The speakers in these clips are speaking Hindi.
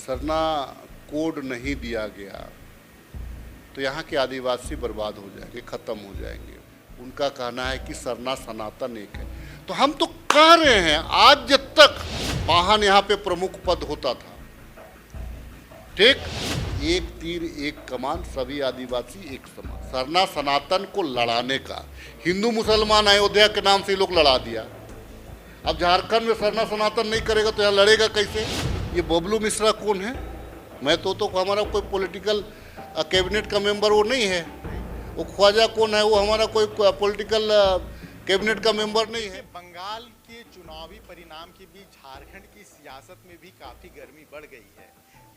सरना कोड नहीं दिया गया तो यहाँ के आदिवासी बर्बाद हो जाएंगे, खत्म हो जाएंगे। उनका कहना है कि सरना सनातन एक है। तो हम तो कह रहे हैं, आज तक पाहन यहाँ पे प्रमुख पद होता था, ठीक, एक तीर एक कमान, सभी आदिवासी एक समान। सरना सनातन को लड़ाने का, हिंदू मुसलमान अयोध्या के नाम से लोग लड़ा दिया। अब झारखंड में सरना सनातन नहीं करेगा तो यहाँ लड़ेगा कैसे? ये बबलू मिश्रा कौन है? मैं तो हमारा कोई पॉलिटिकल कैबिनेट का मेंबर वो नहीं है। वो ख्वाजा कौन है? वो हमारा कोई पॉलिटिकल कैबिनेट का मेंबर नहीं है। बंगाल के चुनावी परिणाम के बीच झारखंड की सियासत में भी काफी गर्मी बढ़ गई है।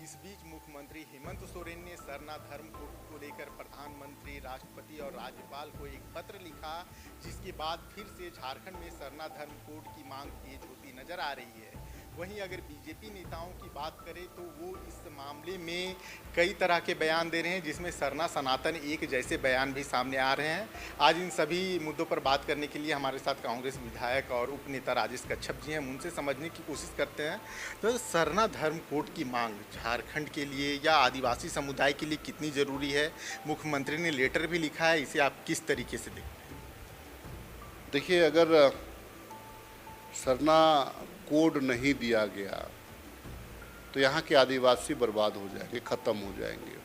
इस बीच मुख्यमंत्री हेमंत सोरेन ने सरना धर्म कोड को लेकर प्रधानमंत्री, राष्ट्रपति और राज्यपाल को एक पत्र लिखा, जिसके बाद फिर से झारखंड में सरना धर्म कोड की मांग तेज होती नजर आ रही है। वहीं अगर बीजेपी नेताओं की बात करें तो वो इस मामले में कई तरह के बयान दे रहे हैं, जिसमें सरना सनातन एक जैसे बयान भी सामने आ रहे हैं। आज इन सभी मुद्दों पर बात करने के लिए हमारे साथ कांग्रेस विधायक और उपनेता राजेश कच्छप जी हैं। हम उनसे समझने की कोशिश करते हैं तो सरना धर्म कोड की मांग झारखंड के लिए या आदिवासी समुदाय के लिए कितनी ज़रूरी है? मुख्यमंत्री ने लेटर भी लिखा है, इसे आप किस तरीके से देखते हैं? देखिए, अगर सरना कोड नहीं दिया गया तो यहाँ के आदिवासी बर्बाद हो जाएंगे, खत्म हो जाएंगे।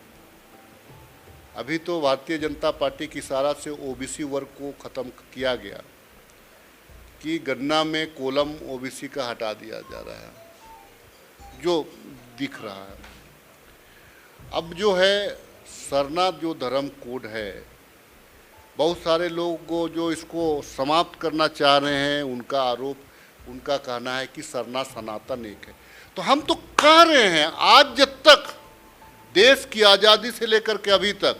अभी तो भारतीय जनता पार्टी की इशारा से ओबीसी वर्ग को खत्म किया गया कि गन्ना में कॉलम ओबीसी का हटा दिया जा रहा है, जो दिख रहा है। अब जो है सरना जो धर्म कोड है, बहुत सारे लोग जो इसको समाप्त करना चाह रहे हैं, उनका कहना है कि सरना सनातन एक है। तो हम तो कह रहे हैं, आज तक देश की आज़ादी से लेकर के अभी तक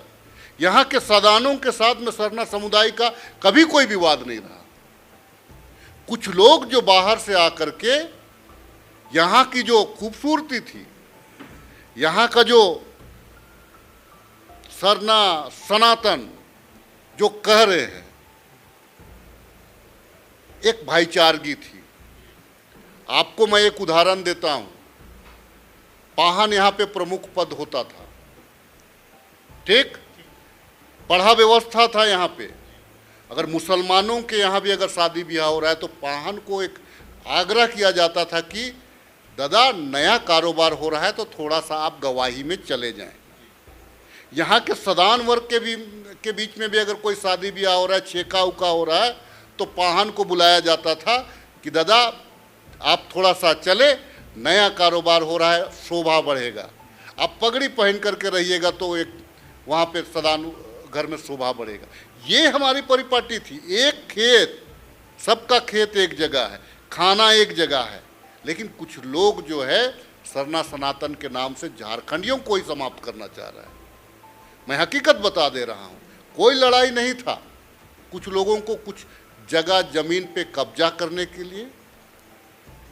यहाँ के सदानों के साथ में सरना समुदाय का कभी कोई विवाद नहीं रहा। कुछ लोग जो बाहर से आकर के यहाँ की जो खूबसूरती थी, यहाँ का जो सरना सनातन जो कह रहे हैं, एक भाईचारगी थी। आपको मैं एक उदाहरण देता हूं। पाहन यहाँ पे प्रमुख पद होता था, ठीक, पढ़ा व्यवस्था था यहाँ पे। अगर मुसलमानों के यहाँ भी अगर शादी ब्याह हो रहा है तो पाहन को एक आग्रह किया जाता था कि दादा नया कारोबार हो रहा है तो थोड़ा सा आप गवाही में चले जाएं। यहाँ के सदान वर्ग के बीच में भी अगर कोई शादी ब्याह हो रहा है, छेका उका हो रहा है, तो पाहन को बुलाया जाता था कि दादा आप थोड़ा सा चले, नया कारोबार हो रहा है, शोभा बढ़ेगा। आप पगड़ी पहन करके रहिएगा तो एक वहाँ पे सदान घर में शोभा बढ़ेगा। ये हमारी परिपाटी थी। एक खेत, सबका खेत एक जगह है, खाना एक जगह है। लेकिन कुछ लोग जो है सरना सनातन के नाम से झारखंडियों को ही समाप्त करना चाह रहा है। मैं हकीकत बता दे रहा हूँ, कोई लड़ाई नहीं था। कुछ लोगों को कुछ जगह जमीन पे कब्जा करने के लिए,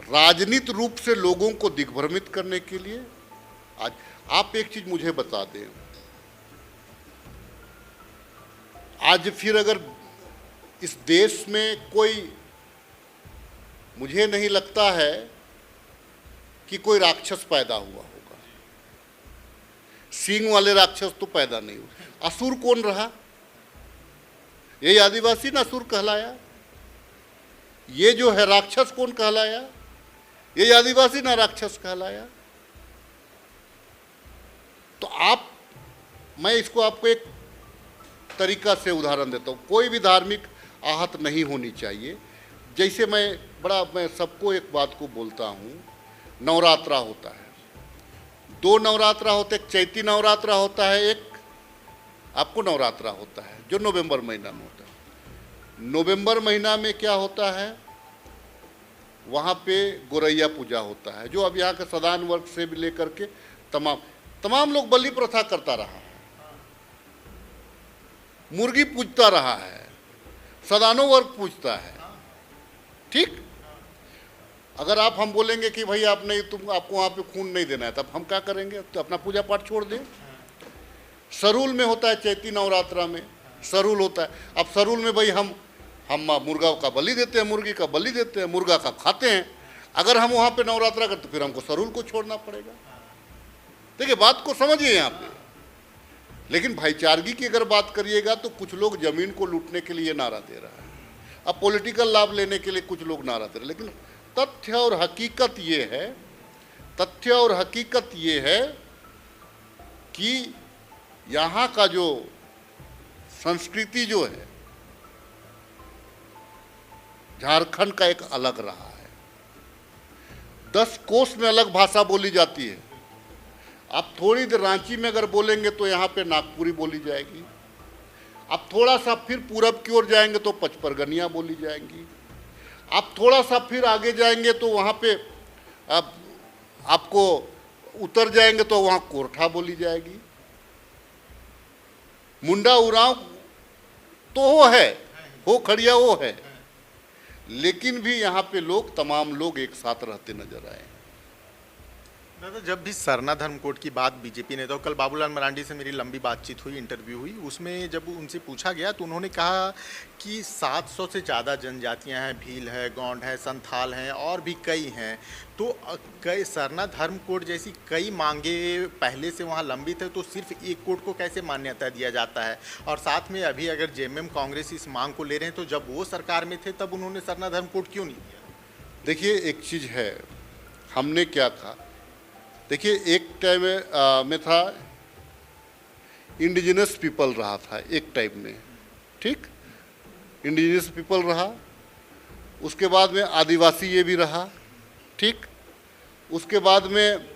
राजनीतिक रूप से लोगों को दिग्भ्रमित करने के लिए। आज आप एक चीज मुझे बता दें, आज फिर अगर इस देश में कोई, मुझे नहीं लगता है कि कोई राक्षस पैदा हुआ होगा। सींग वाले राक्षस तो पैदा नहीं हुए। असुर कौन रहा? ये आदिवासी ना असुर कहलाया। ये जो है राक्षस कौन कहलाया? ये आदिवासी ना राक्षस कहलाया। तो मैं इसको आपको एक तरीका से उदाहरण देता हूँ। कोई भी धार्मिक आहत नहीं होनी चाहिए। जैसे मैं सबको एक बात को बोलता हूँ, नवरात्रा होता है, 2 नवरात्रा होते, एक चैती नवरात्रा होता है, एक आपको नवरात्रा होता है जो नवंबर महीना में होता है। नवंबर महीना में क्या होता है, वहाँ पे गोरैया पूजा होता है, जो अब यहाँ के सदान वर्ग से भी लेकर के तमाम लोग बलि प्रथा करता रहा है, मुर्गी पूजता रहा है, सदानों वर्ग पूजता है, ठीक। अगर हम बोलेंगे कि भाई आपको वहाँ पे खून नहीं देना है, तब हम क्या करेंगे? तो अपना पूजा पाठ छोड़ दें। सरूल में होता है, चैती नवरात्रा में सरूल होता है। अब सरूल में भाई हम मुर्गा का बलि देते हैं, मुर्गी का बलि देते हैं, मुर्गा का खाते हैं। अगर हम वहाँ पे नवरात्रा करते तो फिर हमको सरूल को छोड़ना पड़ेगा। देखिए बात को समझिए यहाँ पे। लेकिन भाईचारगी की अगर बात करिएगा तो कुछ लोग जमीन को लूटने के लिए नारा दे रहा है, अब पॉलिटिकल लाभ लेने के लिए कुछ लोग नारा दे रहे हैं। लेकिन तथ्य और हकीकत ये है, तथ्य और हकीकत ये है कि यहाँ का जो संस्कृति जो है झारखंड का एक अलग रहा है। 10 कोस में अलग भाषा बोली जाती है। आप थोड़ी देर रांची में अगर बोलेंगे तो यहाँ पे नागपुरी बोली जाएगी। आप थोड़ा सा फिर पूरब की ओर जाएंगे तो पचपरगनिया बोली जाएंगी। आप थोड़ा सा फिर आगे जाएंगे तो वहाँ पे आपको उतर जाएंगे तो वहाँ कोरठा बोली जाएगी। मुंडा उरांव तो वो है, हो खड़िया वो है, लेकिन भी यहाँ पे लोग, तमाम लोग एक साथ रहते नजर आए। दादा, जब भी सरना धर्मकोड की बात बीजेपी ने, तो कल बाबूलाल मरांडी से मेरी लंबी बातचीत हुई, इंटरव्यू हुई, उसमें जब उनसे पूछा गया तो उन्होंने कहा कि 700 से ज़्यादा जनजातियां हैं, भील है, गौंड है, संथाल हैं और भी कई हैं। तो कई सरना धर्मकोड जैसी कई मांगे पहले से वहाँ लंबित है, तो सिर्फ एक कोड को कैसे मान्यता दिया जाता है? और साथ में अभी अगर जेएमएम कांग्रेस इस मांग को ले रहे हैं तो जब वो सरकार में थे तब उन्होंने सरना धर्मकोड क्यों नहीं दिया? देखिए एक चीज़ है, हमने क्या कहा, देखिए एक टाइम में था इंडिजिनस पीपल रहा था एक टाइम में, ठीक, इंडिजिनस पीपल रहा, उसके बाद में आदिवासी ये भी रहा, ठीक, उसके बाद में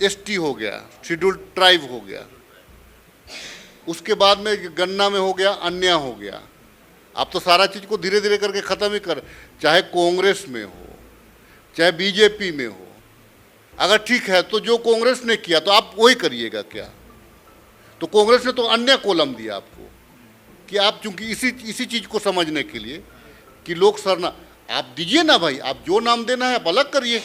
एसटी हो गया, शेड्यूल्ड ट्राइब हो गया, उसके बाद में गन्ना में हो गया, अन्य हो गया। आप तो सारा चीज़ को धीरे धीरे करके ख़त्म ही कर, चाहे कांग्रेस में हो चाहे बीजेपी में हो, अगर ठीक है तो जो कांग्रेस ने किया तो आप वही करिएगा क्या? तो कांग्रेस ने तो अन्य कॉलम दिया आपको कि आप चूंकि इसी चीज़ को समझने के लिए कि लोग सरना, आप दीजिए ना भाई, आप जो नाम देना है आप अलग करिए,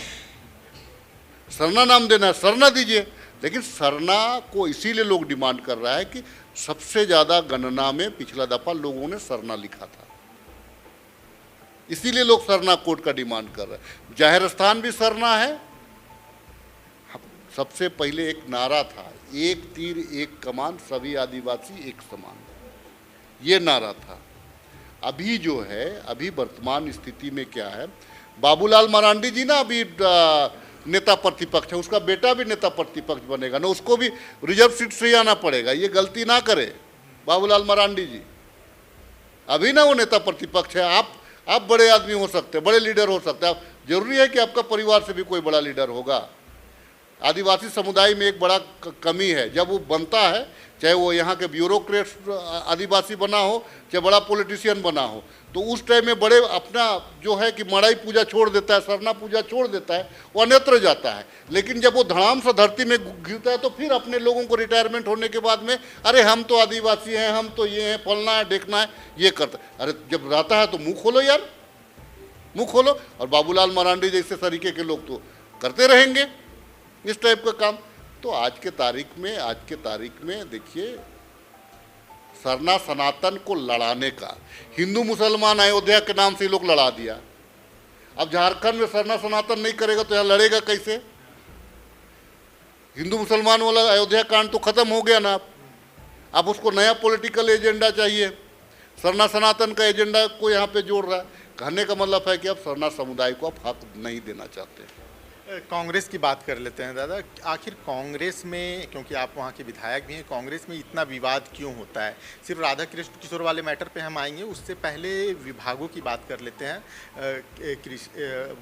सरना नाम देना है सरना दीजिए। लेकिन सरना को इसीलिए लोग डिमांड कर रहा है कि सबसे ज़्यादा गणना में पिछला दफा लोगों ने सरना लिखा था, इसीलिए लोग सरना कोड का डिमांड कर रहे हैं। जाहिर स्थान भी सरना है। सबसे पहले एक नारा था, एक तीर एक कमान, सभी आदिवासी एक समान, ये नारा था। अभी जो है, अभी वर्तमान स्थिति में क्या है, बाबूलाल मरांडी जी ना अभी नेता प्रतिपक्ष है, उसका बेटा भी नेता प्रतिपक्ष बनेगा ना, उसको भी रिजर्व सीट से ही आना पड़ेगा। ये गलती ना करे बाबूलाल मरांडी जी, अभी ना वो नेता प्रतिपक्ष है। आप बड़े आदमी हो सकते हैं, बड़े लीडर हो सकते हैं, आप जरूरी है कि आपका परिवार से भी कोई बड़ा लीडर होगा। आदिवासी समुदाय में एक बड़ा कमी है, जब वो बनता है, चाहे वो यहाँ के ब्यूरोक्रेट आदिवासी बना हो चाहे बड़ा पॉलिटिशियन बना हो, तो उस टाइम में बड़े अपना जो है कि मड़ाई पूजा छोड़ देता है, सरना पूजा छोड़ देता है, वो अन्यत्र जाता है। लेकिन जब वो धड़ाम से धरती में गिरता है तो फिर अपने लोगों को रिटायरमेंट होने के बाद में, अरे हम तो आदिवासी हैं, हम तो ये हैं, फलना है, देखना है, ये करता है। अरे जब रहता है तो मुँह खोलो यार, मुँह खोलो। और बाबूलाल मरांडी जैसे तरीके के लोग तो करते रहेंगे इस टाइप का काम। तो आज के तारीख में देखिए, सरना सनातन को लड़ाने का, हिंदू मुसलमान अयोध्या के नाम से ही लोग लड़ा दिया। अब झारखंड में सरना सनातन नहीं करेगा तो यहाँ लड़ेगा कैसे? हिंदू मुसलमान वाला अयोध्या कांड तो खत्म हो गया ना। अब उसको नया पॉलिटिकल एजेंडा चाहिए, सरना सनातन का एजेंडा को यहाँ पे जोड़ रहा है। कहने का मतलब है कि अब सरना समुदाय को आप हक नहीं देना चाहते। कांग्रेस की बात कर लेते हैं दादा। आखिर कांग्रेस में, क्योंकि आप वहाँ के विधायक भी हैं, कांग्रेस में इतना विवाद क्यों होता है? सिर्फ राधा कृष्ण किशोर वाले मैटर पे हम आएंगे, उससे पहले विभागों की बात कर लेते हैं।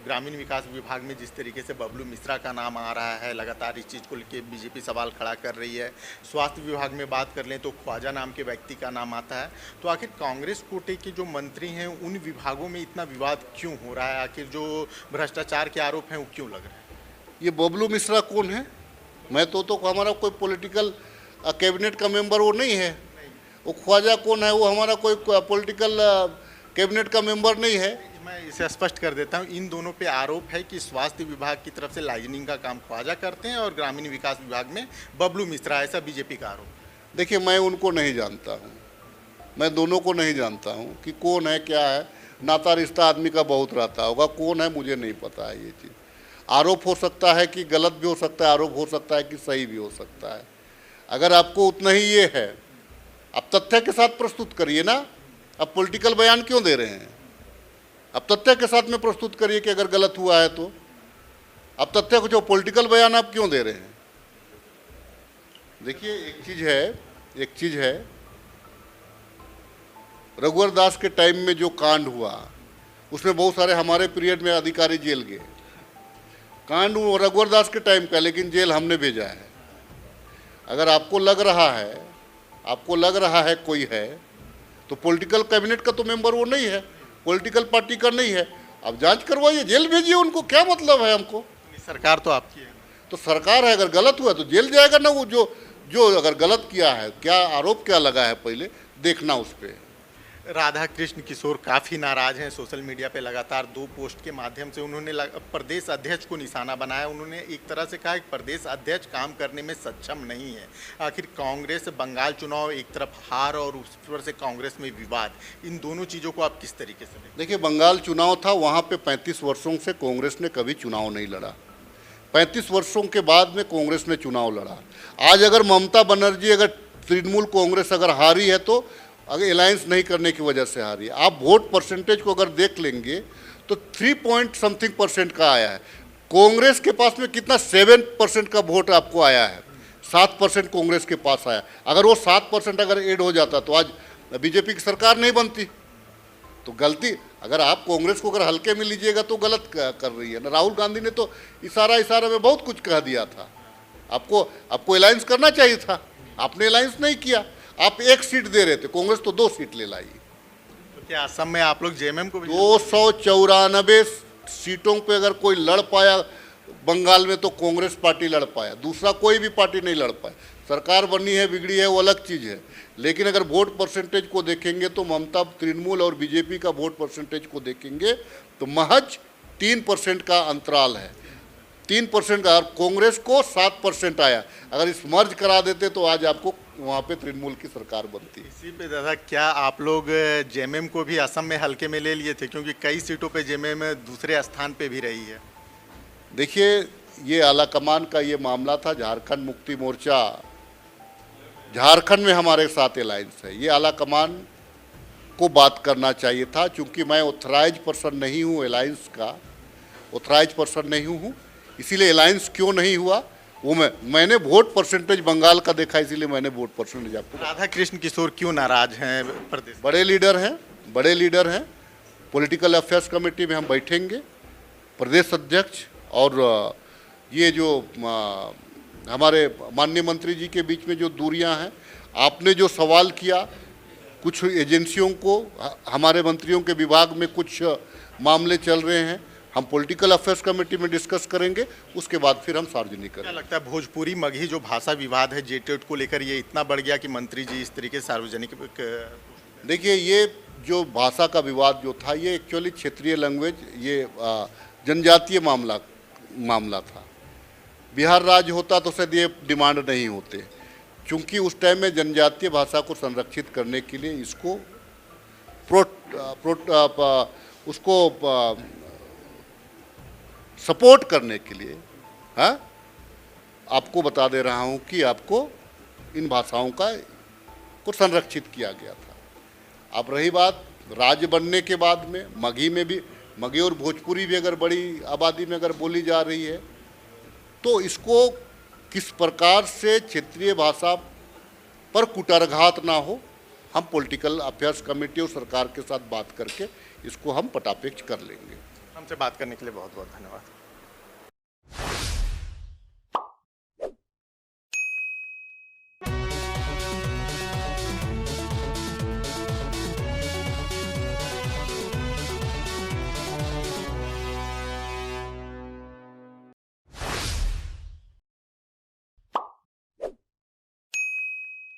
ग्रामीण विकास विभाग में जिस तरीके से बबलू मिश्रा का नाम आ रहा है, लगातार इस चीज़ को लेकर बीजेपी सवाल खड़ा कर रही है। स्वास्थ्य विभाग में बात कर लें तो ख्वाजा नाम के व्यक्ति का नाम आता है। तो आखिर कांग्रेस कोटे के जो मंत्री हैं उन विभागों में इतना विवाद क्यों हो रहा है? आखिर जो भ्रष्टाचार के आरोप हैं वो क्यों लग रहे हैं? ये बबलू मिश्रा कौन है? मैं तो हमारा कोई पॉलिटिकल कैबिनेट का मेंबर वो नहीं है। वो ख्वाजा कौन है? वो हमारा कोई पॉलिटिकल कैबिनेट का मेंबर नहीं है। मैं इसे स्पष्ट कर देता हूँ, इन दोनों पे आरोप है कि स्वास्थ्य विभाग की तरफ से लाइजनिंग का काम ख्वाजा करते हैं और ग्रामीण विकास विभाग में बबलू मिश्रा, ऐसा बीजेपी का आरोप। देखिए मैं उनको नहीं जानता हूँ, मैं दोनों को नहीं जानता हूँ कि कौन है क्या है। नाता रिश्ता आदमी का बहुत रहता होगा, कौन है मुझे नहीं पता है ये चीज़। आरोप हो सकता है कि गलत भी हो सकता है, आरोप हो सकता है कि सही भी हो सकता है। अगर आपको उतना ही ये है, आप तथ्य के साथ प्रस्तुत करिए ना। अब पॉलिटिकल बयान क्यों दे रहे हैं? अब तथ्य के साथ में प्रस्तुत करिए कि अगर गलत हुआ है तो। अब तथ्य को जो पॉलिटिकल बयान आप क्यों दे रहे हैं? देखिए, एक चीज है रघुवर दास के टाइम में जो कांड हुआ, उसमें बहुत सारे हमारे पीरियड में अधिकारी जेल गए। कांड रघुवर दास के टाइम का, लेकिन जेल हमने भेजा है। अगर आपको लग रहा है कोई है, तो पॉलिटिकल कैबिनेट का तो मेंबर वो नहीं है, पॉलिटिकल पार्टी का नहीं है। अब जांच करवाइए, जेल भेजिए उनको, क्या मतलब है हमको? सरकार तो आपकी है। तो सरकार है, अगर गलत हुआ तो जेल जाएगा ना। वो जो अगर गलत किया है, क्या आरोप क्या लगा है, पहले देखना उस पर। राधा कृष्ण किशोर काफ़ी नाराज हैं। सोशल मीडिया पे लगातार 2 पोस्ट के माध्यम से उन्होंने प्रदेश अध्यक्ष को निशाना बनाया। उन्होंने एक तरह से कहा कि प्रदेश अध्यक्ष काम करने में सक्षम नहीं है। आखिर कांग्रेस बंगाल चुनाव एक तरफ हार और उस पर से कांग्रेस में विवाद, इन दोनों चीज़ों को आप किस तरीके से देखते? देखिए, बंगाल चुनाव था, वहाँ पे 35 वर्षों से कांग्रेस ने कभी चुनाव नहीं लड़ा। 35 वर्षों के बाद में कांग्रेस ने चुनाव लड़ा। आज अगर ममता बनर्जी, अगर तृणमूल कांग्रेस अगर हारी है तो अगर अलायंस नहीं करने की वजह से हारी है। आप वोट परसेंटेज को अगर देख लेंगे तो 3% का आया है। कांग्रेस के पास में कितना 7% का वोट आपको आया है, 7% कांग्रेस के पास आया। अगर वो 7% अगर ऐड हो जाता तो आज बीजेपी की सरकार नहीं बनती। तो गलती, अगर आप कांग्रेस को अगर हल्के में लीजिएगा तो गलत कर रही है ना। राहुल गांधी ने तो इशारा में बहुत कुछ कह दिया था। आपको अलायंस करना चाहिए था, आपने अलायंस नहीं किया। आप 1 सीट दे रहे थे, कांग्रेस तो 2 सीट ले लाई। तो क्या असम में आप लोग जेएमएम को 294 सीटों पे अगर कोई लड़ पाया बंगाल में, तो कांग्रेस पार्टी लड़ पाया, दूसरा कोई भी पार्टी नहीं लड़ पाया। सरकार बनी है, बिगड़ी है, वो अलग चीज़ है। लेकिन अगर वोट परसेंटेज को देखेंगे तो ममता, तृणमूल और बीजेपी का वोट परसेंटेज को देखेंगे तो महज 3% का अंतराल है। 3% का, और कांग्रेस को 7% आया। अगर इस मर्ज करा देते तो आज आपको वहाँ पे तृणमूल की सरकार बनती। इसी पे दादा, क्या आप लोग जेएमएम को भी असम में हल्के में ले लिए थे? क्योंकि कई सीटों पे जेएमएम दूसरे स्थान पे भी रही है। देखिए, ये आलाकमान का ये मामला था। झारखंड मुक्ति मोर्चा, झारखंड में हमारे साथ अलायंस है, ये आलाकमान को बात करना चाहिए था। चूँकि मैं ऑथराइज पर्सन नहीं हूँ, अलायंस का ऑथराइज पर्सन नहीं हूँ, इसीलिए अलायंस क्यों नहीं हुआ वो मैंने वोट परसेंटेज बंगाल का देखा, इसीलिए मैंने वोट परसेंटेज आपको। राधा कृष्ण किशोर क्यों नाराज हैं? प्रदेश बड़े लीडर हैं। पॉलिटिकल अफेयर्स कमेटी में हम बैठेंगे, प्रदेश अध्यक्ष और ये जो हमारे माननीय मंत्री जी के बीच में जो दूरियां हैं, आपने जो सवाल किया, कुछ एजेंसियों को, हमारे मंत्रियों के विभाग में कुछ मामले चल रहे हैं, हम पॉलिटिकल अफेयर्स कमेटी में डिस्कस करेंगे, उसके बाद फिर हम सार्वजनिक करेंगे। क्या लगता है भोजपुरी मगही जो भाषा विवाद है जेटेट को लेकर, ये इतना बढ़ गया कि मंत्री जी इस तरीके से सार्वजनिक? देखिए, ये जो भाषा का विवाद जो था, ये एक्चुअली क्षेत्रीय लैंग्वेज, ये जनजातीय मामला था। बिहार राज्य होता तो शायद ये डिमांड नहीं होते। चूँकि उस टाइम में जनजातीय भाषा को संरक्षित करने के लिए इसको सपोर्ट करने के लिए, हाँ, आपको बता दे रहा हूँ कि आपको इन भाषाओं को संरक्षित किया गया था। अब रही बात राज्य बनने के बाद में, मगही और भोजपुरी भी अगर बड़ी आबादी में अगर बोली जा रही है, तो इसको किस प्रकार से क्षेत्रीय भाषा पर कुटारघात ना हो, हम पॉलिटिकल अफेयर्स कमेटी और सरकार के साथ बात करके इसको हम पटापेक्ष कर लेंगे। हमसे बात करने के लिए बहुत बहुत धन्यवाद।